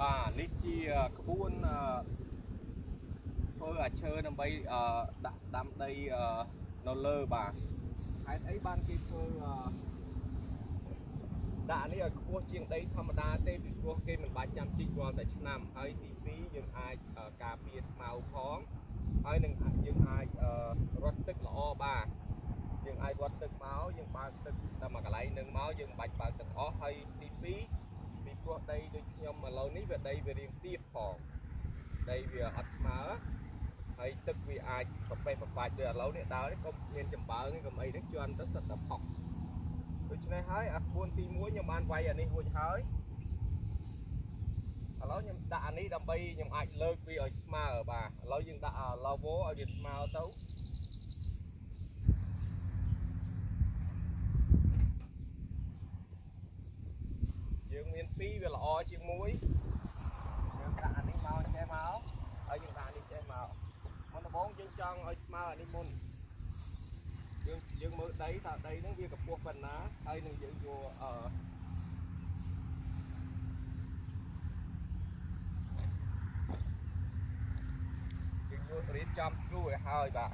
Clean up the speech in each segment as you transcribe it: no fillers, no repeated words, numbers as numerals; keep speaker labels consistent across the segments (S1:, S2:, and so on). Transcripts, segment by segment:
S1: បាទនេះជាក្បួនធ្វើអាឈើដើម្បីដាក់ដាំដីនៅលើបាទហេតុអីបានគេធ្វើដាក់នេះឲ្យខ្ពស់ជាងដីធម្មតាទេពីព្រោះគេមិនបាច់ចាំជីករាល់តែឆ្នាំហើយទី2យើងអាចការពារស្មៅផងហើយនឹងយើងអាចរត់ទឹកល្អបាទយើងអាចរត់ទឹកមកយើងបើកទឹកតែមួយកន្លែងនឹងមកយើងមិនបាច់បើកទឹកអស់ហើយទី2ពីព្រោះដីដូចខ្ញុំឥឡូវនេះវាដីវារៀងទាបផងដីវាអត់ស្មើហើយទឹកវាអាចប្រពេះប្របាច់ដូចឥឡូវនេះដើរនេះក៏មានចំបើងនេះក៏អីនេះជន់ទៅសិតតែផុសដូច្នេះហើយអាក្បួនទី1ខ្ញុំបានវាយអានេះរួចហើយឥឡូវខ្ញុំដាក់អានេះដើម្បីខ្ញុំអាចលើកវាឲ្យស្មើបាទឥឡូវយើងដាក់ឡូវ៉ូឲ្យវាស្មើទៅយើងមាន2វាល្អជាង1យើងដាក់អានេះមកចេះមកហើយយើងដាក់អានេះចេះមកមុនដំបូងយើងចង់ឲ្យស្មើអានេះមុនយើងមើលដីតើដីហ្នឹងវាកម្ពស់ប៉ុណ្ណាហើយនឹងយើងយករៀបចំស្គ្រូឲ្យហើយបាទ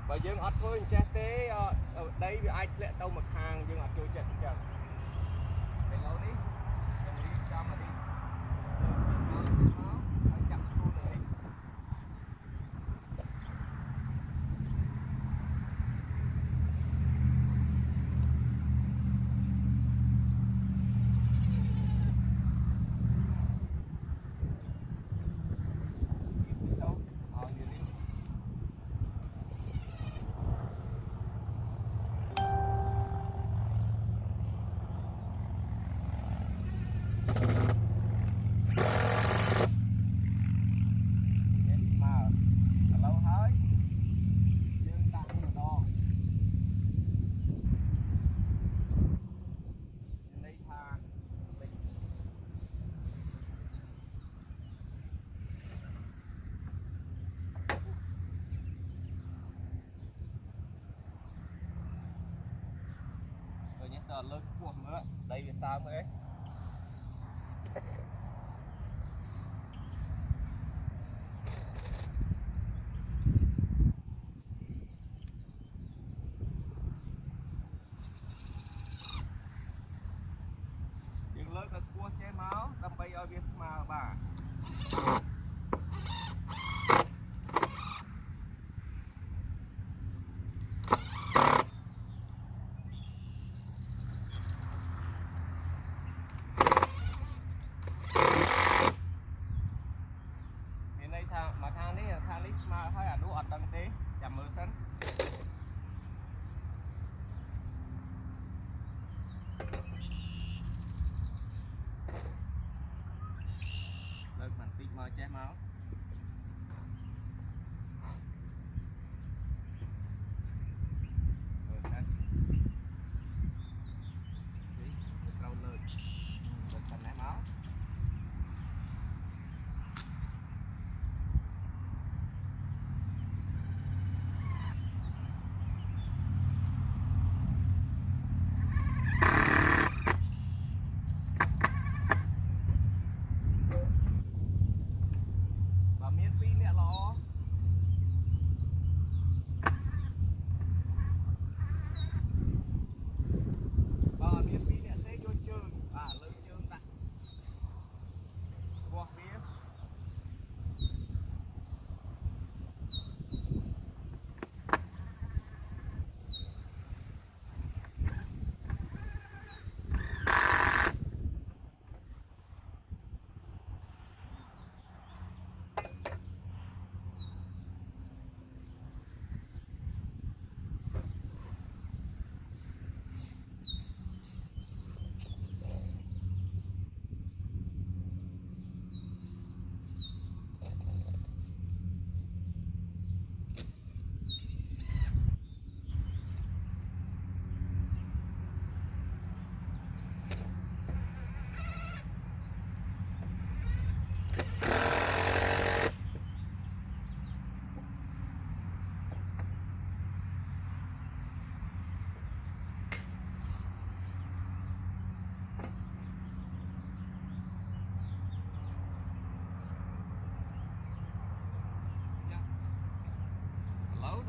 S1: បើយើងអត់ធ្វើអញ្ចេះទេដីវាអាចធ្លាក់ទៅមួយខាងយើងអត់ចូលចិត្តអញ្ចឹងឥឡូវនេះខ្ញុំរៀបចំអានេះហើយចាប់ស្គ្រូទៅនេះលើកខ្ពស់មើលដីវាសើមអីយើងលើកឲ្យខ្ពស់ចេះមកដើម្បីឲ្យវាស្មើបាទ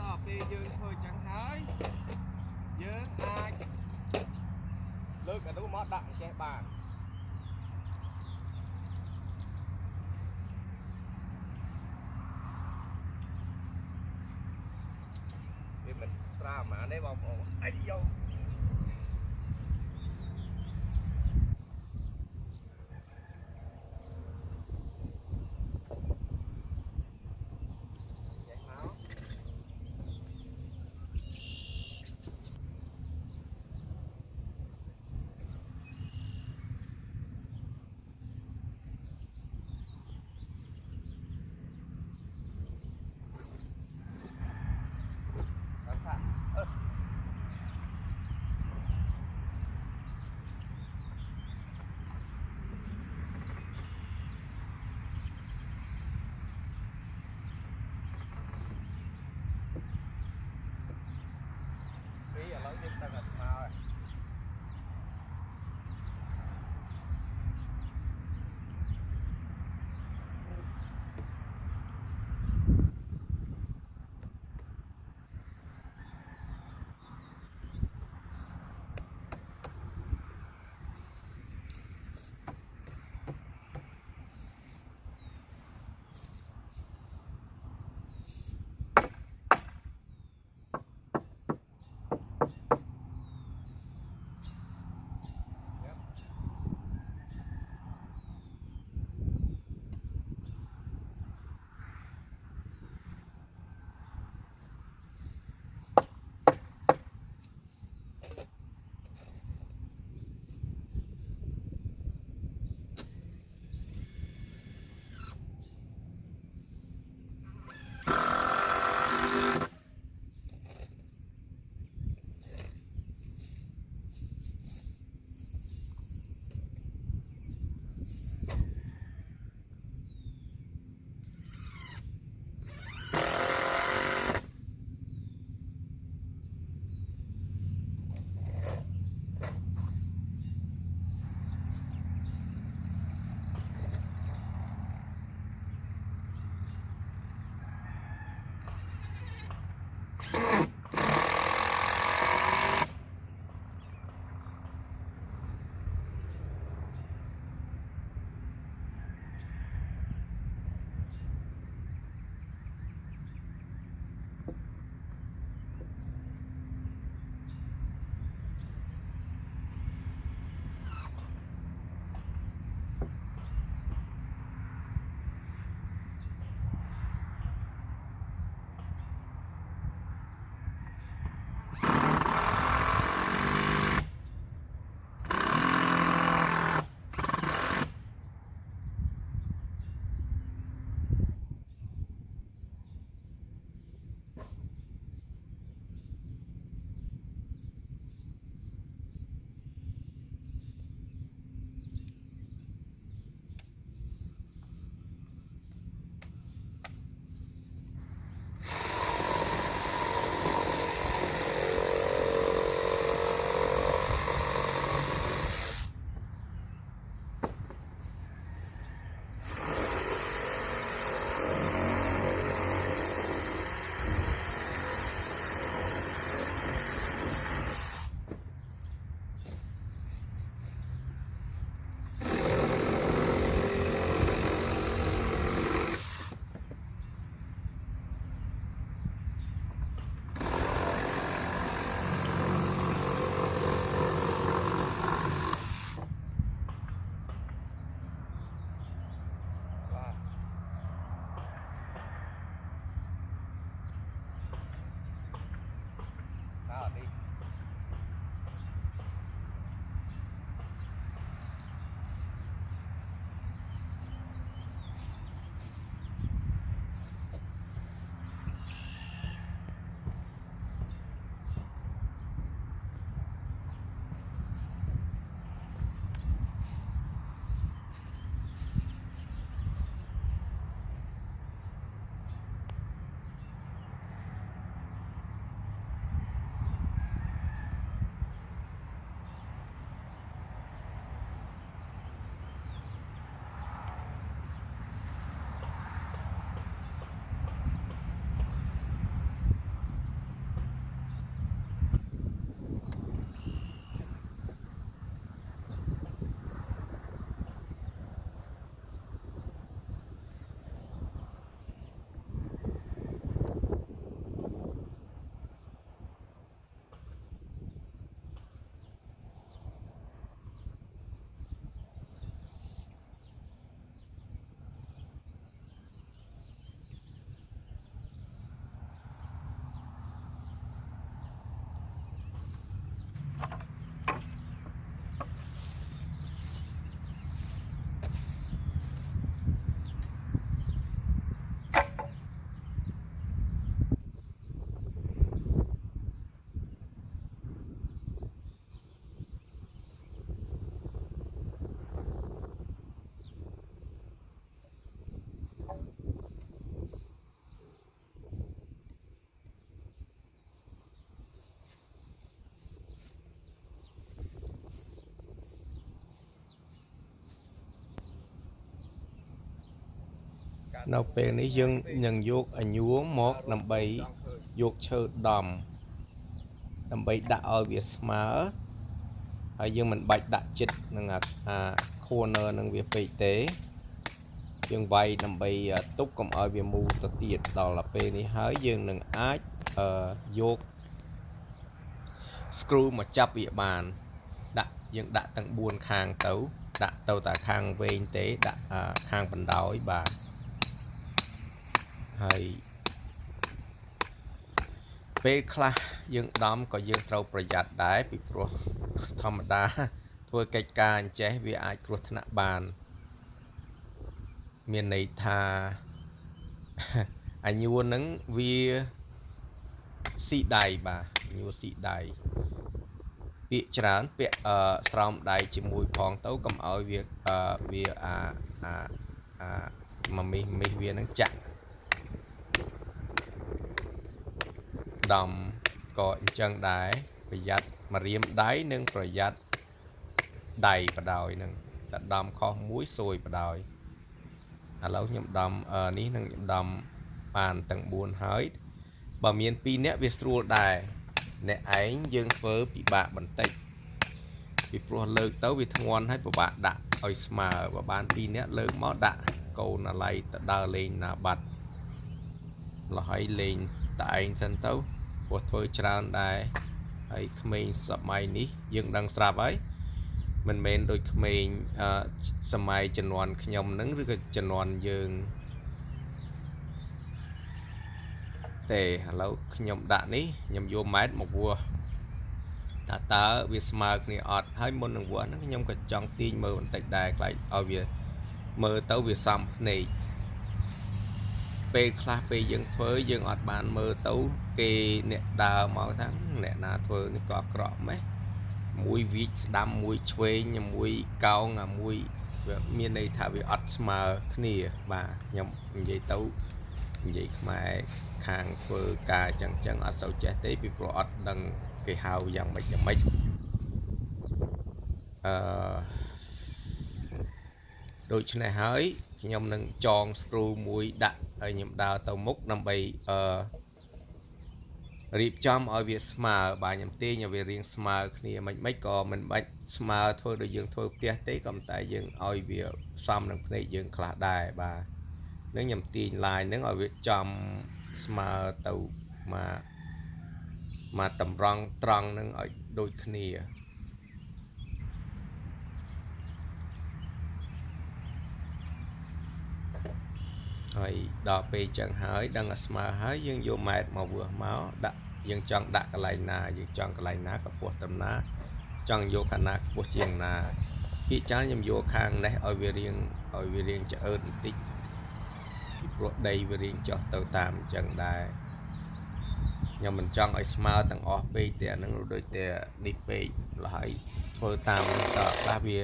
S1: ដល់ពេលយើងធ្វើចឹងហើយយើងអាចលើកអានោះមកដាក់អញ្ចេះបានវាមិនស្រាលហ្មងទេបងប្អូនអាយយោឥឡូវយើងដឹងតែស្មើហើយ Nào bên này dân nhận dục ở nhúa mọc nằm bấy dục chơ đầm nằm bấy đã ở việc smart hay dân mình bạch đã chích nâng corner nâng việc bày tế dân bay nằm bấy túc cầm ở việc mù tật tiệt đó là bên này hỡi dân nâng ách dục screw mà chấp địa bàn đã dân đã tầng buôn khang tấu đã tàu tại khang về tế đã khang phần đói bà hayពេលខ្លះយើងដំក៏យើងត្រូវប្រយ័ត្នដែរពីព្រោះធម្មតាធ្វើកិច្ចការអញ្ចេះវាអាចគ្រោះថ្នាក់បានមានន័យថាអាញួរហ្នឹងវាស៊ីដៃបាទញួរស៊ីដៃពាក្យច្រើនពាក្យស្រោមដៃជាមួយផងទៅកុំឲ្យវាមកមីសវានឹងចាក់ដំក៏អញ្ចឹងដែរប្រយ័ត្នមករៀមដៃនិងប្រយ័ត្នដៃបដ ாய் នឹងតែដំខុសមួយសួយបដ ாய் ឥឡូវខ្ញុំដំនេះនឹងខ្ញុំដំបានទាំង4ហើយបើមាន2នាក់វាស្រួលដែរអ្នកឯងយើងធ្វើពិបាកបន្តិចពីព្រោះលើកទៅវាធ្ងន់ហើយពិបាកដាក់ឲ្យស្មើបើបាន2នាក់លើកមកដាក់កូនអាឡ័យទៅដើរលេងណាបាត់លហើយលេងតែឯងសិនទៅព្រោះធ្វើច្រើនដែរហើយក្មេងសម័យនេះយើងដឹងស្រាប់ហើយមិនមែនដូចក្មេងសម័យជំនាន់ខ្ញុំហ្នឹងឬក៏ជំនាន់យើងទេឥឡូវខ្ញុំដាក់នេះខ្ញុំយកម៉ែត្រមកវាស់តើវាស្មើគ្នាអត់ហើយមុននឹងវាស់ហ្នឹងខ្ញុំក៏ចង់ទាញមើលបន្តិចដែរខ្លាចឲ្យវាមើលទៅវាសមភ្នែកពេលខ្លះពេលយើងធ្វើយើងអត់បានមើលទៅគេអ្នកដើរមកថាអ្នកណាធ្វើនេះក៏អាក្រក់ម៉េះមួយវិចស្ដាំមួយឆ្វេងមួយកោងមួយវាមានន័យថាវាអត់ស្មើគ្នាបាទខ្ញុំនិយាយទៅនិយាយខ្មែរខាងធ្វើការចឹងអត់សូវចេះទេពីព្រោះអត់ដឹងគេហៅយ៉ាងម៉េចដូច្នេះហើយខ្ញុំនឹងចង screw មួយដាក់ហើយខ្ញុំដើរទៅមុខដើម្បីរៀបចំឲ្យវាស្មើបាទខ្ញុំទាញឲ្យវារាងស្មើគ្នាមិនក៏មិនបាច់ស្មើធ្វើដូចយើងធ្វើផ្ទះទេក៏តែយើងឲ្យវាសមនឹងភ្នែកយើងខ្លះដែរបាទនឹងខ្ញុំទាញ line ហ្នឹងឲ្យវាចំស្មើទៅមកតម្រង់ត្រង់ហ្នឹងឲ្យដូចគ្នាហើយដល់ពេលចឹងហើយដឹងឲ្យស្មើហើយយើងយកម៉ែត្រមកវាស់មកដាក់យើងចង់ដាក់កន្លែងណាយើងចង់កន្លែងណាកម្ពស់តំណាចង់យកខាងណាខ្ពស់ជាងណាពីចានខ្ញុំយកខាងនេះឲ្យវារៀងឆ្អើតបន្តិចពីព្រោះដីវារៀងចុះទៅតាមអញ្ចឹងដែរខ្ញុំមិនចង់ឲ្យស្មើទាំងអស់ពេកទេអានឹងដូចតែនេះពេកហើយធ្វើតាមតខ្លះវា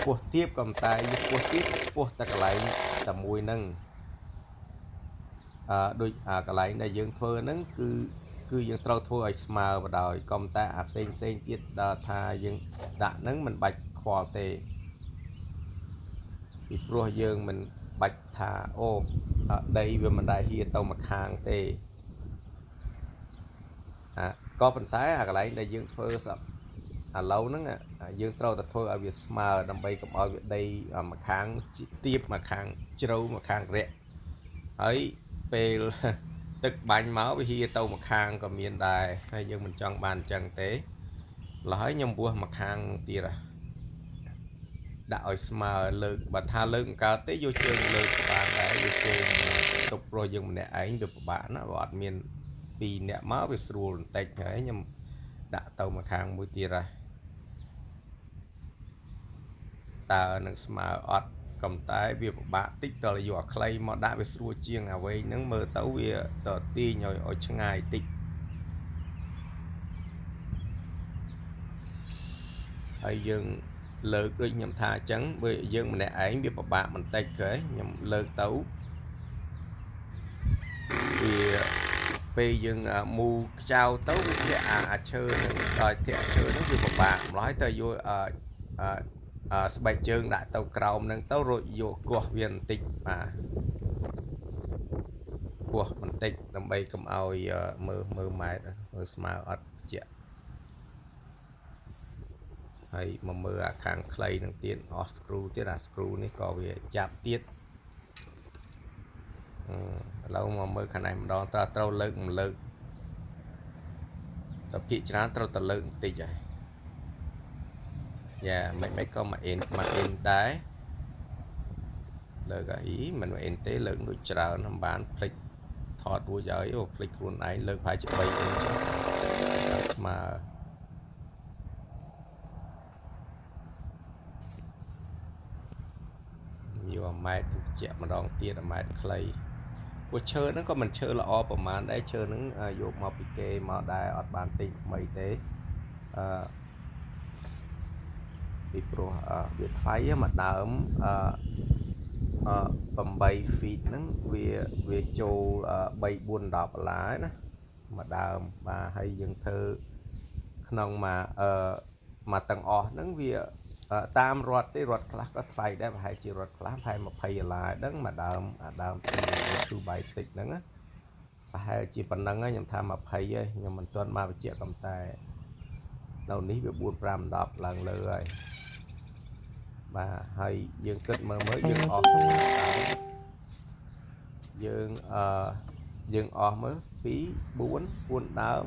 S1: ពោះទៀបកំតែវាពោះទៀបពោះតែកន្លែងតែមួយហ្នឹងដូចកន្លែងដែលយើងធ្វើហ្នឹងគឺយើងត្រូវធ្វើឲ្យស្មើបដ ாய் កុំតែផ្សេងទៀតដល់ថាយើងដាក់ហ្នឹងមិនបាច់ខ្វល់ទេពីព្រោះយើងមិនបាច់ថាអូដីវាមិនដែលហៀទៅមកខាងទេក៏ប៉ុន្តែកន្លែងដែលយើងធ្វើឥឡូវហ្នឹងយើងត្រូវតែធ្វើឲ្យវាស្មើដើម្បីកុំឲ្យវាដីមកខាងទៀបមកខាងជ្រៅមកខាងរាក់ហើយពេលទឹកបាញ់មកវាហៀទៅមកខាងក៏មានដែរហើយយើងមិនចង់បានអញ្ចឹងទេហើយខ្ញុំវាស់មកខាងទៀតដាក់ឲ្យស្មើលើកបើថាលើកអង្កើតទេយកជើងលើកបានដែរយកជើងទុកព្រោះយើងម្នាក់ឯងវាពិបាកណាបើអត់មាន2នាក់មកវាស្រួលបន្តិចហើយខ្ញុំដាក់ទៅមកខាងមួយទៀតហើយតើនឹងស្មើអត់ក៏តែវាពិបាកតិចតើយកអាខ្លីមកដាក់វាស្រួលជាងអ្វីហ្នឹងមើលទៅវាទៅទាញឲ្យឆ្ងាយតិចហើយយើងលើកដូចខ្ញុំថាអញ្ចឹងបើយើងម្នាក់ឯងវាពិបាកបន្តិចគេខ្ញុំលើកទៅវាពេលយើងមូខ្ចៅទៅវាធ្លាក់អាឈើនឹងដល់ធ្លាក់ឈើហ្នឹងវាពិបាកម្ល៉េះទៅយកស្បែកជើងដាក់ទៅក្រោមហ្នឹងទៅរួចយកគាស់វាបន្តិចបាទ ពោះបន្តិចដើម្បីកុំឲ្យមើលម៉ែតមើលស្មើអត់ជាហើយមកមើលអាខាងខ្លីនឹងទៀតអស់ screw ទៀតអា screw នេះក៏វាចាប់ទៀតឥឡូវមកមើលខាងនេះម្ដងតើត្រូវលើកមិនលើកតែភាគច្រើនត្រូវតែលើកបន្តិចហើយយ៉ាមិនក៏មកអ៊ីនដែរលើកអីមិនអ៊ីនទេលើកដូចច្រើនមិនបានភ្លេចថតរួចហើយអូភ្លេចខ្លួនឯងលើកប្រហែលជា3អ៊ីនចឹងស្មើយកម៉ែត្រជាក់ម្ដងទៀតម៉ែត្រខ្លីពួកឈើហ្នឹងក៏មិនឈើល្អប្រហែលដែរឈើហ្នឹងយកមកពីគេមកដែរអត់បានទិញថ្មីទេពីព្រោះវាថ្លៃមួយដើម8 feet ហ្នឹងវាចូល3-4 ដុល្លារណាមួយដើមបាទហើយយើងធ្វើក្នុងមកទាំងអស់ហ្នឹងវាតាមរត់ទេរត់ខ្លះក៏ថ្លៃដែរប្រហែលជារត់ខ្លះប្រហែល$20ហ្នឹងមួយដើមដើម 2x6 ហ្នឹងណាប្រហែលជាប៉ុណ្ណឹងខ្ញុំថា20ហើយខ្ញុំមិនទាន់មកបញ្ជាក់កំតែនៅនេះវា4-5-10ឡើងលើហើយបាទហើយយើងគិតមើលយើងអស់យើងអស់មើល2 4ដើម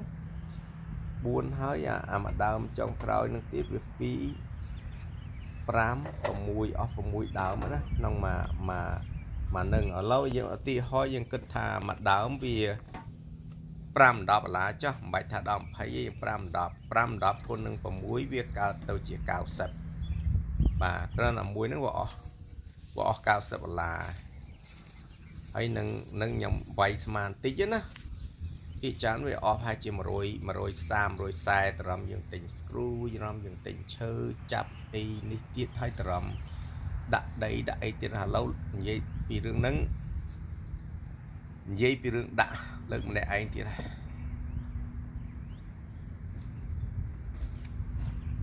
S1: 4ហើយអាមួយដើមចុងក្រោយនឹងទៀតវា2 5 6អស់6ដើមណាក្នុងមកនឹងឥឡូវយើងឧទាហរណ៍យើងគិតថាមួយដើមវា$5-10ចុះមិនបាច់ថាដល់20ទេ5-10គុណនឹង6វាកើតទៅជា90បាទគ្រាន់តែមួយហ្នឹងវាអស់$90ហើយនឹងខ្ញុំវាយស្មានតិចណាពីចានវាអស់ហើយជា100 130 140ត្រឹមយើងទិញ screw យើងទិញឈើចាប់អីនេះទៀតហើយត្រឹមដាក់ដីដាក់អីទៀតឥឡូវនិយាយពីរឿងហ្នឹងនិយាយពីរឿងដាក់លើកម្នាក់ឯងទៀត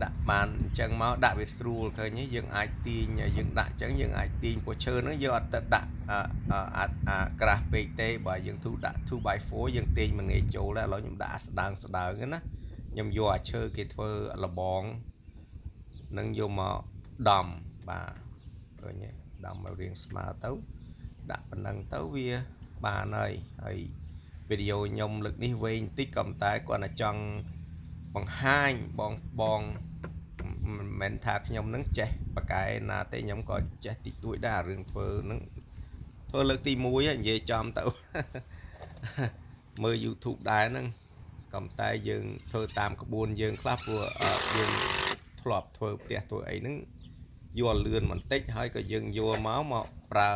S1: ដាក់បានអញ្ចឹងមកដាក់វាស្រួលឃើញយើងអាចទាញយើងដាក់អញ្ចឹងយើងអាចទាញពួកឈើហ្នឹងយើងអត់ទៅដាក់ក្រាស់ពេកទេបើយើងទូដាក់ 2x4 យើងទាញមួយងាយចូលដែរឥឡូវខ្ញុំដាក់ស្ដើងណាខ្ញុំយកអាឈើគេធ្វើលបងនឹងយកមកដំបាទឃើញទេដំឲ្យរាងស្មើទៅដាក់ប៉ុណ្ណឹងទៅវាបានហើយវីដេអូខ្ញុំលើកនេះវែងតិចក៏តែគាត់តែចង់បង្ហាញបងមិនមែនថាខ្ញុំនឹងចេះបកកែណាទេខ្ញុំក៏ចេះតិចតួចដែររឿងធ្វើនឹងធ្វើលើកទី1និយាយចំទៅមើល YouTube ដែរហ្នឹងក៏តែយើងធ្វើតាមក្បួនយើងខ្លះព្រោះយើងធ្លាប់ធ្វើផ្ទះធ្វើអីហ្នឹងយកលឿនបន្តិចហើយក៏យើងយកមកប្រើ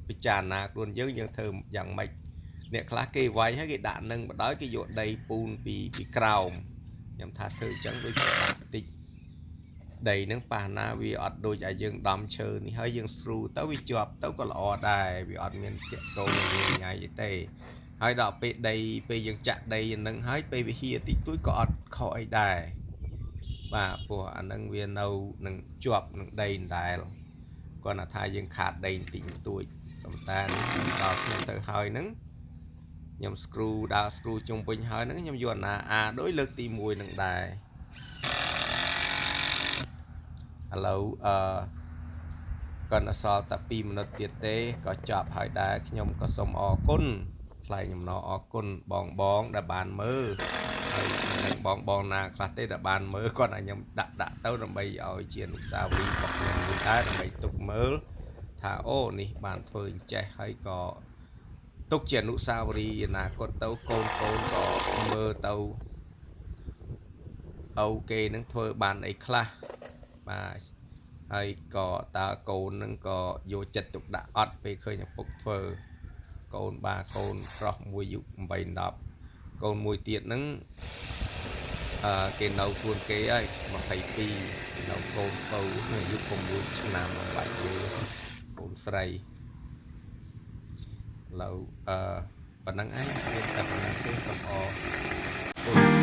S1: ពិចារណាខ្លួនយើងធ្វើយ៉ាងម៉េចអ្នកខ្លះគេវាយហើយគេដាក់នឹងបដ ாய் គេយកដីពូនពីក្រោមខ្ញុំថាធ្វើអញ្ចឹងដូចបន្តិចដីហ្នឹងប៉ះណាវាអត់ដូចឲ្យយើងដំឈើនេះហើយយើងស្រូទៅវាជាប់ទៅក៏ល្អដែរវាអត់មានធាក់ចូលញ៉ៃទេហើយដល់ពេលយើងចាក់ដីហ្នឹងហើយពេលវាហៀតិចតួចក៏អត់ខកអីដែរបាទព្រោះអាហ្នឹងវានៅនឹងជាប់នឹងដីដែរគាត់ថាយើងខាតដីបន្តិចបន្តួចប៉ុន្តែដល់ខ្ញុំទៅហើយហ្នឹងខ្ញុំ screw ដើរ screw ជុំវិញហើយហ្នឹងខ្ញុំយកអាដូចលើកទី1នឹងដែរឥឡូវcòn so tập 2 minute ទៀតទេក៏ចប់ហើយដែរខ្ញុំក៏សូមអរគុណថ្លែងអំណរអរគុណបងដែលបានមើលហើយនឹងបងណាខ្លះទេដែលបានមើលគាត់ឲ្យខ្ញុំដាក់ទៅដើម្បីឲ្យជាអនុស្សាវរីយ៍របស់ខ្ញុំមួយដែរដើម្បីទុកមើលថាអូនេះបានធ្វើអញ្ចេះហើយក៏ទុកជាអនុស្សាវរីយ៍អនាគតទៅកូនក៏មើលទៅអូគេនឹងធ្វើបានអីខ្លះបាទហើយក៏តើកូននឹងក៏យកចិត្តទុកដាក់អត់ពេលឃើញឪពុកធ្វើកូនកូនប្រុសមួយយុ8 10កូនមួយទៀតហ្នឹងគេនៅខ្លួនគេហើយ22នៅកូនពៅអាយុ6ឆ្នាំបាច់វាកូនស្រីឥឡូវប៉ុណ្ណឹងឯងតែប៉ុណ្ណឹងទេសូមអរគុណ